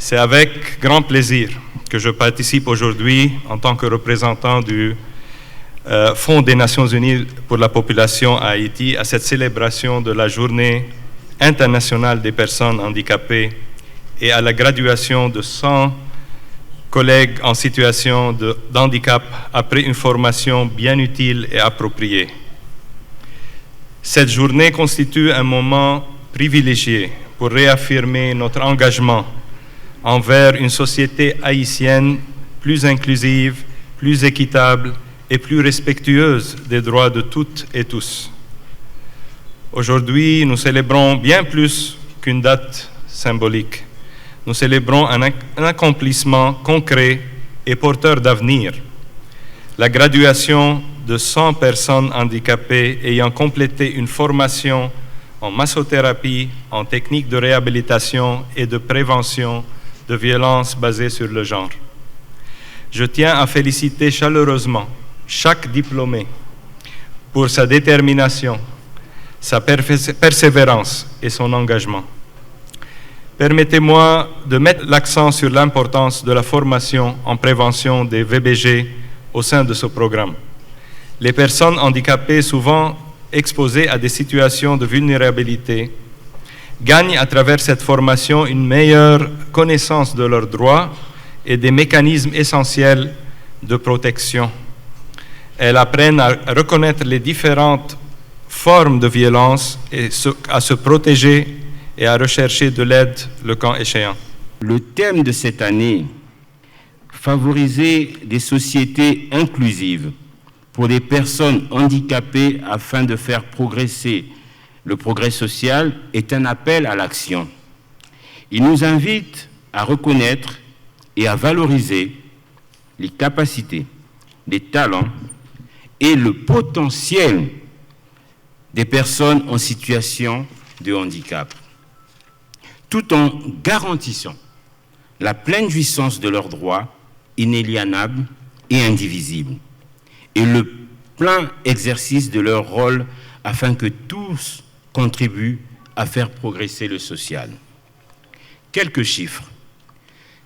C'est avec grand plaisir que je participe aujourd'hui en tant que représentant du Fonds des Nations Unies pour la population à Haïti à cette célébration de la Journée internationale des personnes handicapées et à la graduation de 100 collègues en situation d'handicap après une formation bien utile et appropriée. Cette journée constitue un moment privilégié pour réaffirmer notre engagement envers une société haïtienne plus inclusive, plus équitable et plus respectueuse des droits de toutes et tous. Aujourd'hui, nous célébrons bien plus qu'une date symbolique. Nous célébrons un accomplissement concret et porteur d'avenir. La graduation de 100 personnes handicapées ayant complété une formation en massothérapie, en techniques de réhabilitation et de prévention de violences basées sur le genre. Je tiens à féliciter chaleureusement chaque diplômé pour sa détermination, sa persévérance et son engagement. Permettez-moi de mettre l'accent sur l'importance de la formation en prévention des VBG au sein de ce programme. Les personnes handicapées, souvent exposées à des situations de vulnérabilité, gagnent à travers cette formation une meilleure connaissance de leurs droits et des mécanismes essentiels de protection. Elles apprennent à reconnaître les différentes formes de violence et à se protéger et à rechercher de l'aide le cas échéant. Le thème de cette année, favoriser des sociétés inclusives pour les personnes handicapées afin de faire progresser le progrès social, est un appel à l'action. Il nous invite à reconnaître et à valoriser les capacités, les talents et le potentiel des personnes en situation de handicap, tout en garantissant la pleine jouissance de leurs droits inaliénables et indivisibles, et le plein exercice de leur rôle afin que tous contribuent à faire progresser le social. Quelques chiffres.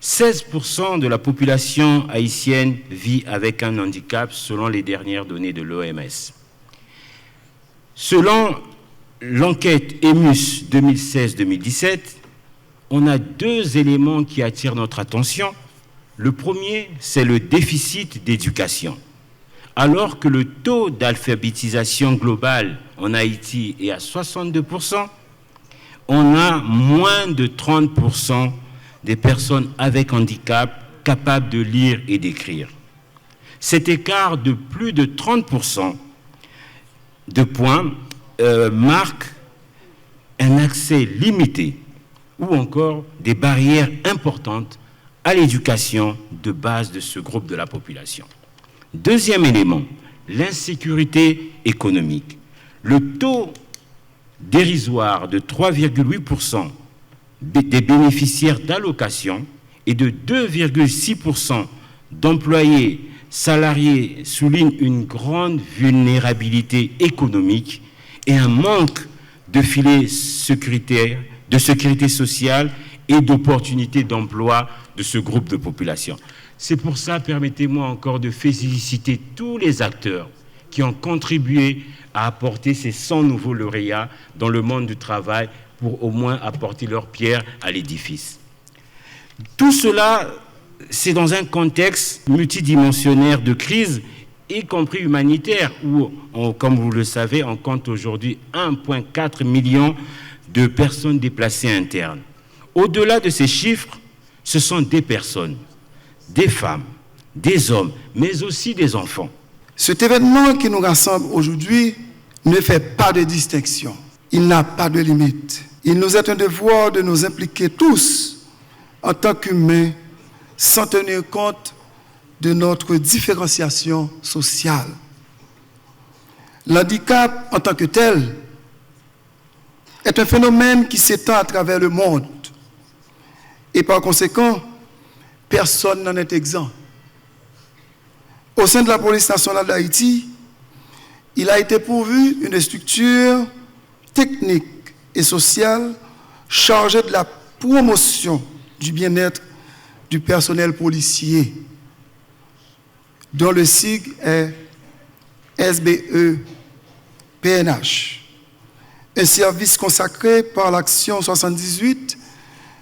16% de la population haïtienne vit avec un handicap selon les dernières données de l'OMS. Selon l'enquête EMUS 2016-2017, on a deux éléments qui attirent notre attention. Le premier, c'est le déficit d'éducation. Alors que le taux d'alphabétisation globale en Haïti est à 62%, on a moins de 30% des personnes avec handicap capables de lire et d'écrire. Cet écart de plus de 30% de points marque un accès limité ou encore des barrières importantes à l'éducation de base de ce groupe de la population. Deuxième élément, l'insécurité économique. Le taux dérisoire de 3,8% des bénéficiaires d'allocations et de 2,6% d'employés salariés souligne une grande vulnérabilité économique et un manque de filets de sécurité sociale et d'opportunités d'emploi de ce groupe de population. C'est pour ça, permettez-moi encore de féliciter tous les acteurs qui ont contribué à apporter ces 100 nouveaux lauréats dans le monde du travail pour au moins apporter leur pierre à l'édifice. Tout cela, c'est dans un contexte multidimensionnaire de crise, y compris humanitaire, où, comme vous le savez, on compte aujourd'hui 1,4 million de personnes déplacées internes. Au-delà de ces chiffres, ce sont des personnes, des femmes, des hommes, mais aussi des enfants. Cet événement qui nous rassemble aujourd'hui ne fait pas de distinction. Il n'a pas de limite. Il nous est un devoir de nous impliquer tous en tant qu'humains sans tenir compte de notre différenciation sociale. L'handicap en tant que tel est un phénomène qui s'étend à travers le monde et par conséquent, personne n'en est exempt. Au sein de la police nationale d'Haïti, il a été pourvu une structure technique et sociale chargée de la promotion du bien-être du personnel policier, dont le sigle est SBE-PNH, un service consacré par l'action 78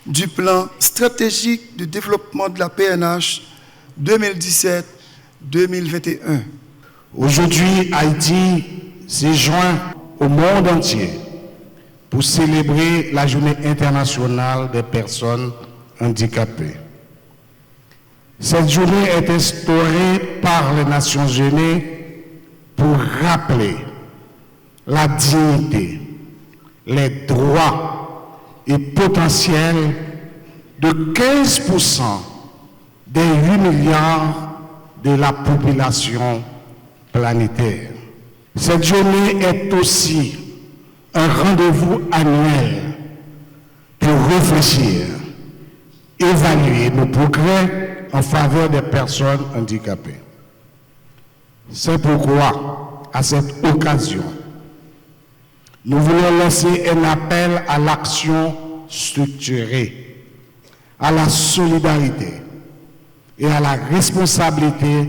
du plan stratégique de développement de la PNH 2017-2021. Aujourd'hui, Haïti s'est joint au monde entier pour célébrer la Journée internationale des personnes handicapées. Cette journée est instaurée par les Nations Unies pour rappeler la dignité, les droits et potentiels de 15% des 8 milliards de la population planétaire. Cette journée est aussi un rendez-vous annuel pour réfléchir, évaluer nos progrès en faveur des personnes handicapées. C'est pourquoi, à cette occasion, nous voulons lancer un appel à l'action structurée, à la solidarité et à la responsabilité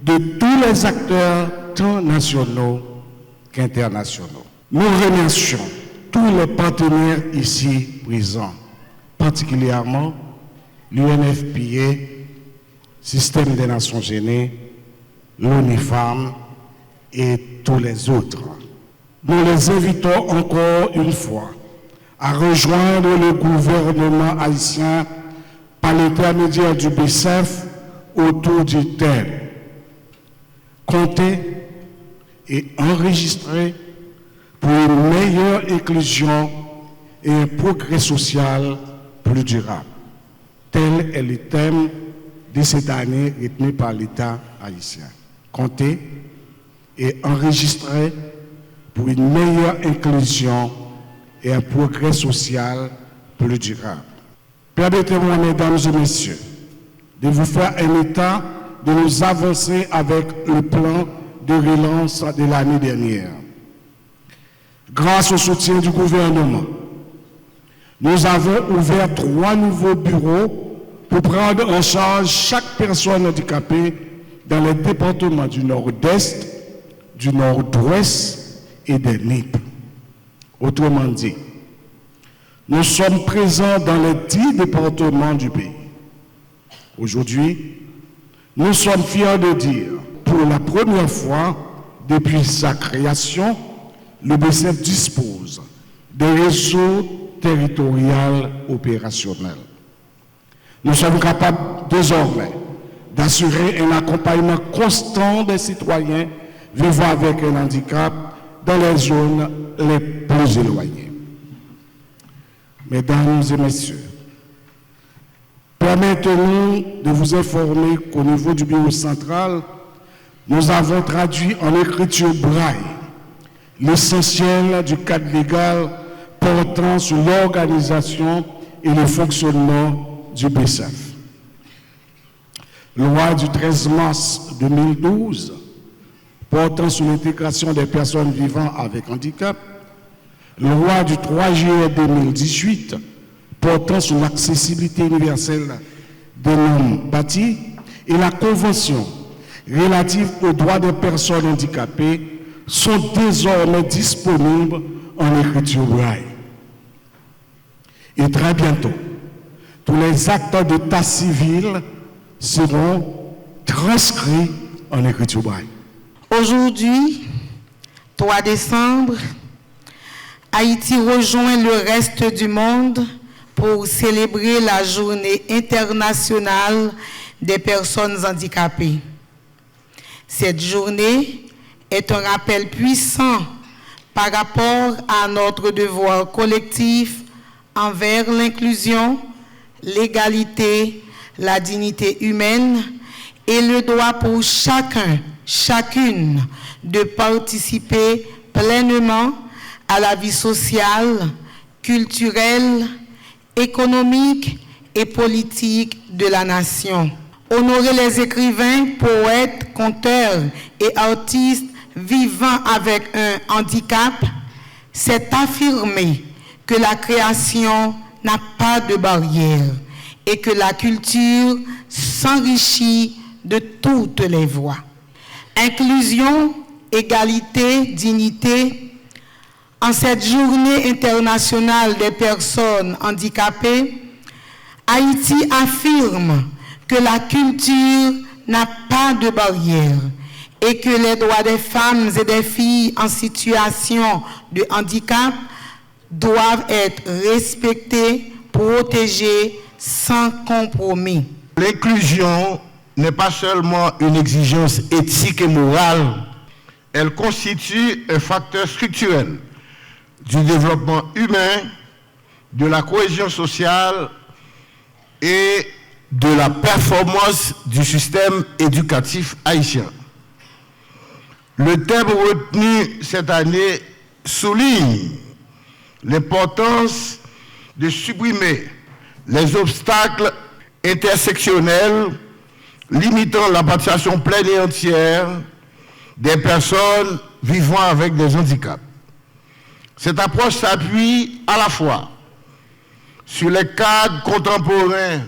de tous les acteurs, tant nationaux qu'internationaux. Nous remercions tous les partenaires ici présents, particulièrement l'UNFPA, Système des Nations Unies, l'ONU Femmes et tous les autres. Nous les invitons encore une fois à rejoindre le gouvernement haïtien par l'intermédiaire du BCF autour du thème compter et enregistrer pour une meilleure inclusion et un progrès social plus durable. Tel est le thème de cette année retenu par l'État haïtien. Compter et enregistrer pour une meilleure inclusion et un progrès social plus durable. Permettez-moi, mesdames et messieurs, de vous faire un état de nos avancées avec le plan de relance de l'année dernière. Grâce au soutien du gouvernement, nous avons ouvert 3 nouveaux bureaux pour prendre en charge chaque personne handicapée dans les départements du Nord-Est, du Nord-Ouest et des NIP. Autrement dit, nous sommes présents dans les 10 départements du pays. Aujourd'hui, nous sommes fiers de dire, pour la première fois depuis sa création, le BCF dispose d'un réseau territorial opérationnel. Nous sommes capables désormais d'assurer un accompagnement constant des citoyens vivant avec un handicap dans les zones les plus éloignées. Mesdames et messieurs, permettez-nous de vous informer qu'au niveau du bureau central, nous avons traduit en écriture braille l'essentiel du cadre légal portant sur l'organisation et le fonctionnement du BCF. Loi du 13 mars 2012 portant sur l'intégration des personnes vivant avec handicap, loi du 3 juillet 2018 portant sur l'accessibilité universelle des normes bâties et la Convention relative aux droits des personnes handicapées sont désormais disponibles en écriture braille. Et très bientôt, tous les actes d'état civil seront transcrits en écriture braille. Aujourd'hui, 3 décembre, Haïti rejoint le reste du monde pour célébrer la Journée internationale des personnes handicapées. Cette journée est un rappel puissant par rapport à notre devoir collectif envers l'inclusion, l'égalité, la dignité humaine et le droit pour chacun, chacune de participer pleinement à la vie sociale, culturelle, économique et politique de la nation. Honorer les écrivains, poètes, conteurs et artistes vivant avec un handicap, c'est affirmer que la création n'a pas de barrière et que la culture s'enrichit de toutes les voies. Inclusion, égalité, dignité. En cette journée internationale des personnes handicapées, Haïti affirme que la culture n'a pas de barrière et que les droits des femmes et des filles en situation de handicap doivent être respectés, protégés sans compromis. L'inclusion n'est pas seulement une exigence éthique et morale, elle constitue un facteur structurel du développement humain, de la cohésion sociale et de la performance du système éducatif haïtien. Le thème retenu cette année souligne l'importance de supprimer les obstacles intersectionnels limitant la participation pleine et entière des personnes vivant avec des handicaps. Cette approche s'appuie à la fois sur les cadres contemporains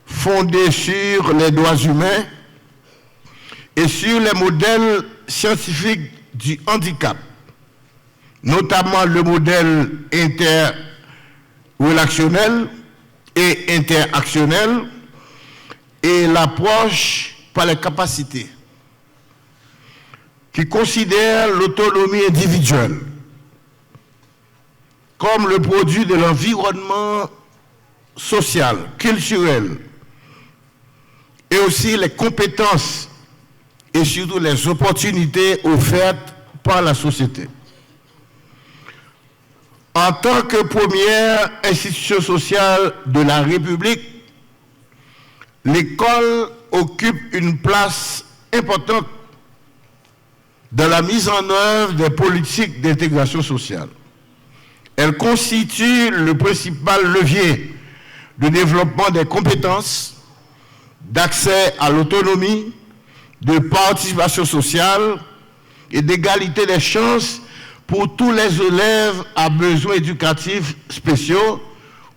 fondés sur les droits humains et sur les modèles scientifiques du handicap, notamment le modèle interrelationnel et interactionnel et l'approche par les capacités qui considère l'autonomie individuelle comme le produit de l'environnement social, culturel, et aussi les compétences et surtout les opportunités offertes par la société. En tant que première institution sociale de la République, l'école occupe une place importante dans la mise en œuvre des politiques d'intégration sociale. Elle constitue le principal levier de développement des compétences, d'accès à l'autonomie, de participation sociale et d'égalité des chances pour tous les élèves à besoins éducatifs spéciaux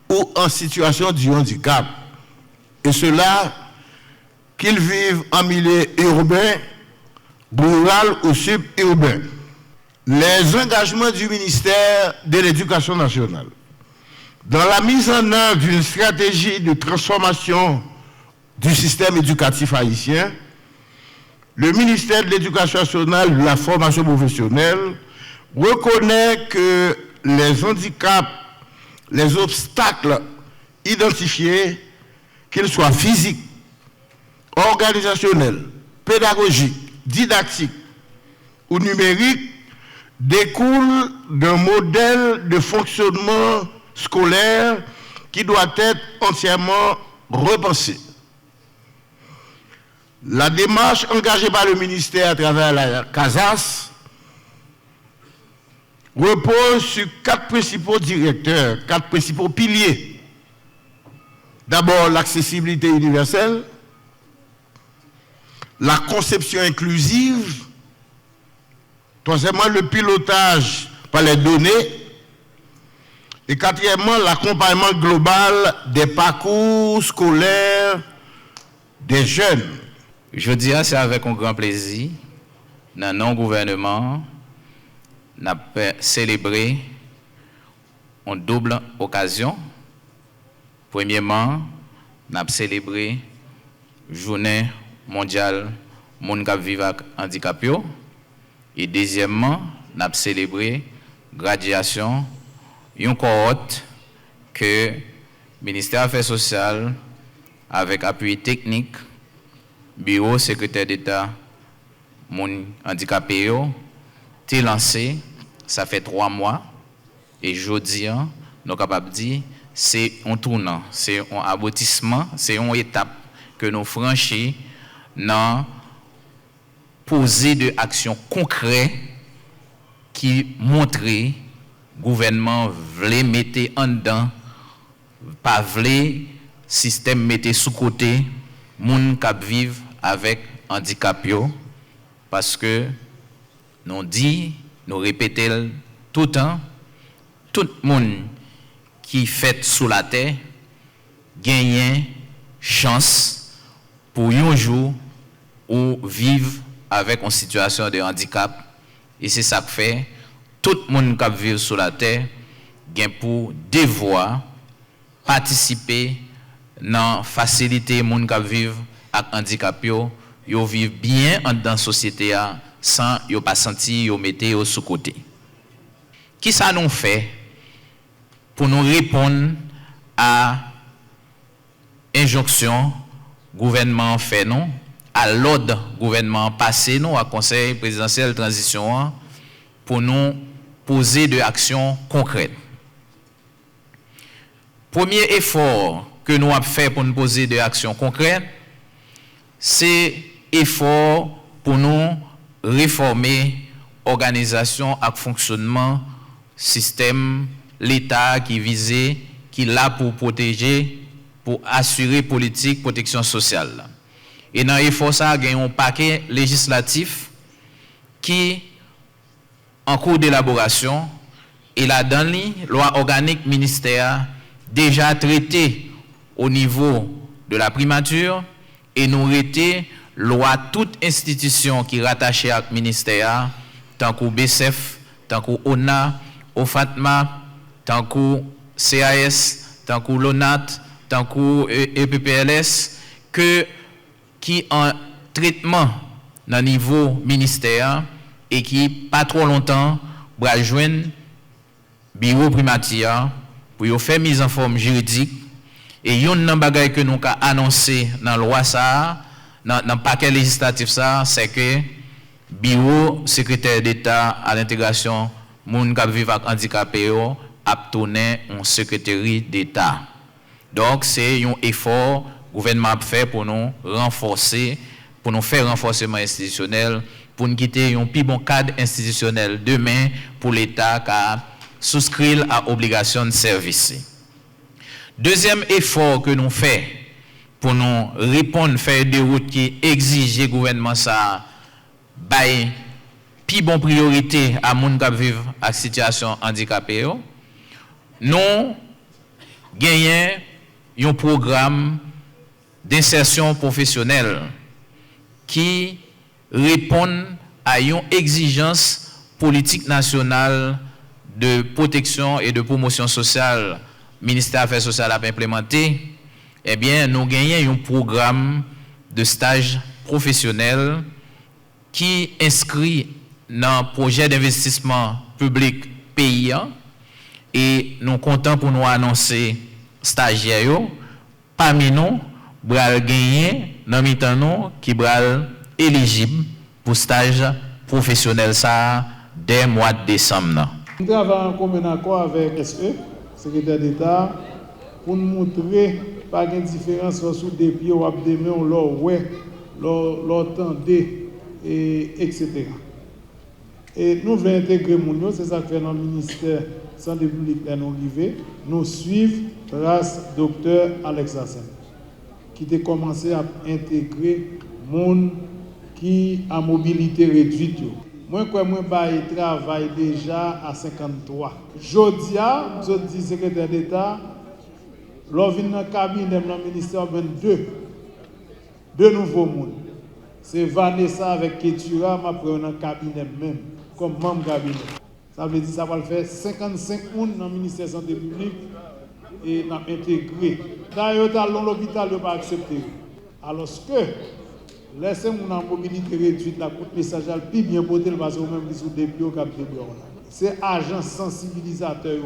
ou en situation de handicap. Et cela, qu'ils vivent en milieu urbain, rural ou suburbain. Les engagements du ministère de l'Éducation nationale dans la mise en œuvre d'une stratégie de transformation du système éducatif haïtien, le ministère de l'Éducation nationale et de la formation professionnelle reconnaît que les handicaps, les obstacles identifiés, qu'ils soient physiques, organisationnels, pédagogiques, didactiques ou numériques, découlent d'un modèle de fonctionnement scolaire qui doit être entièrement repensé. La démarche engagée par le ministère à travers la CASAS repose sur 4 principaux directeurs, 4 principaux piliers. D'abord, l'accessibilité universelle, la conception inclusive, troisièmement, le pilotage par les données, et quatrièmement, l'accompagnement global des parcours scolaires des jeunes. Je dis c'est avec un grand plaisir, dans non-gouvernement, nous avons célébré en double occasion. Premièrement, nous avons célébré la Journée mondiale Moun Kap Viv ak Handicap yo. Et deuxièmement, nous avons célébré la graduation d'une cohorte que le ministère des Affaires sociales, avec appui technique, Bureau secrétaire d'État Moun Handicapé yo, t'est lancé, ça fait 3 mois, et jeudi, nous sommes capables de dire c'est un tournant, c'est un aboutissement, c'est une étape que nous franchissons dans poser de actions concrètes qui montrent le gouvernement voulait mettre en dedans, pas voulait système mettre sous côté, moun k'ap vivre avec handicap yo, parce que nous dit, nous répétons tout le temps, tout le monde qui fait sous la terre, gagner chance pour un jour ou vivre avec une situation de handicap. Et c'est ça que fait tout le monde qui vit sur la terre gain pour devoir participer dans faciliter les gens qui vivent avec handicap yo vivent bien dans la société sans yo pas sentir yo mettre sous côté. Qui ça nous fait pour nous répondre à injonction gouvernement fait non à l'ordre gouvernement passé non à conseil présidentiel transition pour nous poser des actions concrètes. Premier effort que nous avons fait pour nous poser des actions concrètes, c'est effort pour nous réformer l'organisation et le fonctionnement système l'État qui visait, qui est là pour protéger, pour assurer politique protection sociale. Et dans l'effort ça, il y a un paquet législatif qui en cours d'élaboration et là-dedans, la loi organique ministère déjà traité au niveau de la primature et nous arrêté loi toute institution qui est rattachée à ce ministère, tant que BCF, tant que ONA, OFATMA, tant que CAS, tant que LONAT, tant que EPPLS, qui en traitement dans le niveau ministère et qui pas trop longtemps va joindre bureau primature pour faire mise en forme juridique. Et il y a un bagage que nous avons annoncé dans la loi, dans le paquet législatif, c'est que le bureau secrétaire d'État à l'intégration des gens qui vivent avec handicap a tourné un secrétaire d'État. Donc, c'est un effort que le gouvernement a fait pour nous renforcer, pour nous faire renforcement institutionnel, pour nous quitter un plus bon cadre institutionnel demain pour l'État qui a souscrit à l'obligation de service. Deuxième effort que nous faisons pour nous répondre, faire des routes qui exigent le gouvernement, ça, plus bonne priorité à gens qui vivent en situation handicapée. Nous gagnons un programme d'insertion professionnelle qui répond à une exigence politique nationale de protection et de promotion sociale ministère des Affaires sociales a implémenté. Eh bien, nous gagnons un programme de stage professionnel qui inscrit dans le projet d'investissement public payant et nous comptons pour nous annoncer stagiaires parmi nous bral gagner dans mi-temps nous qui bral éligible pour stage professionnel ça dès mois de décembre. Nous travaillons en commun accord avec SE, secrétaire d'État, pour nous montrer pas de différence sur des pieds ou des mains ou leur ouais, leur tendez, etc. Et nous voulons intégrer mon c'est ça que fait dans le ministère de la Santé publique et nous arrivons, nous suivons grâce docteur Alex Hassan, qui a commencé à intégrer monde qui a mobilité réduite. Moi, je travaille déjà à 53. Jodia, je dis secrétaire d'État, lorsque dans le cabinet dans le ministère, deux nouveaux mondes. C'est Vanessa avec Ketura, je prends dans le cabinet même, comme membre cabinet. Ça veut dire que ça va le faire 55 personnes dans le ministère de la Santé publique et nous intégré. D'ailleurs, dans l'hôpital, ils n'ont pas accepté. Alors que, laissez-moi en mobilité réduite, la coûte messagère, plus bien porter le parce que même qui sont des pieds au cap de c'est agent sensibilisateur.